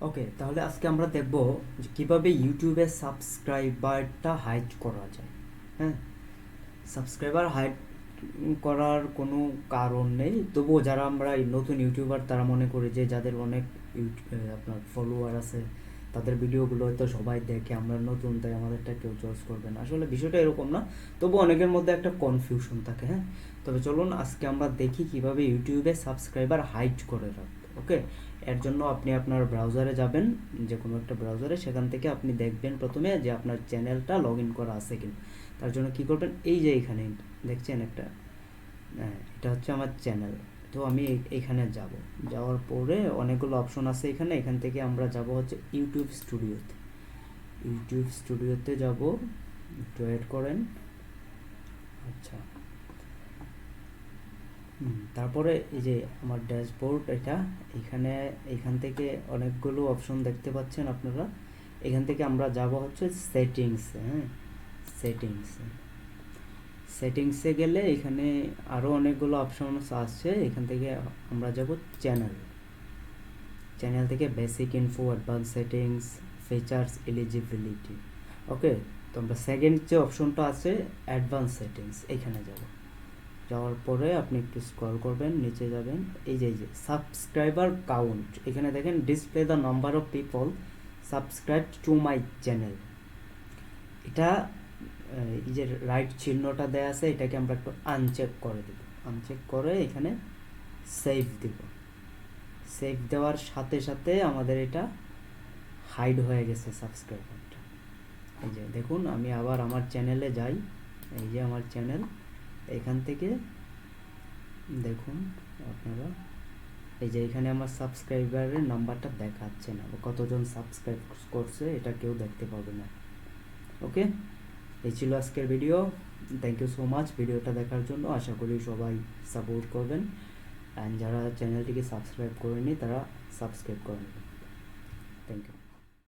ওকে, তাহলে আজকে আমরা দেখব যে কীভাবে ইউটিউবে সাবস্ক্রাইবারটা হাইড করা যায়। হ্যাঁ, সাবস্ক্রাইবার হাইড করার কোনো কারণ নেই, তবুও যারা আমরা এই নতুন ইউটিউবার তারা মনে করি যে যাদের অনেক আপনার ফলোয়ার আছে তাদের ভিডিওগুলো হয়তো সবাই দেখে, আমরা নতুন তাই আমাদেরটা কেউ চয়েস করবে না। আসলে বিষয়টা এরকম না, তবু অনেকের মধ্যে একটা কনফিউশন থাকে। হ্যাঁ, তবে চলুন আজকে আমরা দেখি কিভাবে ইউটিউবে সাবস্ক্রাইবার হাইড করে রাখবে। ওকে, এর জন্য আপনি আপনার ব্রাউজারে যাবেন, যে কোনো একটা ব্রাউজারে, সেখান থেকে আপনি দেখবেন প্রথমে যে আপনার চ্যানেলটা লগ ইন করা আছে কিনা। তার জন্য কি করবেন, এই যে এখানে দেখছেন একটা, হ্যাঁ এটা হচ্ছে আমার চ্যানেল। তো আমি এখানে যাব, যাওয়ার পরে অনেকগুলো অপশন আছে এখানে, এখান থেকে আমরা যাব হচ্ছে ইউটিউব স্টুডিওতে। ইউটিউব স্টুডিওতে যাব, একটু ওয়েট করেন। আচ্ছা, তারপরে এই যে আমার ড্যাশবোর্ড, এটা এখান থেকে অনেকগুলো অপশন দেখতে পাচ্ছেন আপনারা। এখান থেকে আমরা যাব হচ্ছে সেটিংসে। হ্যাঁ, সেটিংসে সেটিংসে গেলে এখানে আরও অনেকগুলো অপশন আছে। এখান থেকে আমরা যাব চ্যানেল। চ্যানেল থেকে basic info, advance settings, features, eligibility. Okay, তো আমরা সেকেন্ড যে অপশনটা আছে অ্যাডভান্স সেটিংস, এখানে যাব। যাওয়ার পরে আপনি একটু স্ক্রল করবেন, নিচে যাবেন, এই যে সাবস্ক্রাইবার কাউন্ট, এখানে দেখেন display the number of people subscribe to my channel. এটা এই যে রাইট চিহ্নটা দেয়া আছে, এটাকে আমরা একটু আনচেক করে দেব। আনচেক করে এখানে সেভ দেব। সেভ দেওয়ার সাথে সাথে আমাদের এটা হাইড হয়ে গেছে সাবস্ক্রাইবারটা। এই যে দেখুন, আমি আবার আমার চ্যানেলে যাই, এই যে আমার চ্যানেল, এখান থেকে দেখুন আপনারা, এই যে এখানে আমার সাবস্ক্রাইবারের নাম্বারটা দেখাচ্ছে না, কতজন সাবস্ক্রাইব করছে এটা কেউ দেখতে পাবে না। ওকে, এই ছিল আজকের video. Thank you so much ভিডিওটা দেখার জন্য। আশা করি সবাই সাপোর্ট করবেন, অ্যান্ড যারা চ্যানেলটিকে সাবস্ক্রাইব করেনি তারা সাবস্ক্রাইব করে নেবেন। Thank you.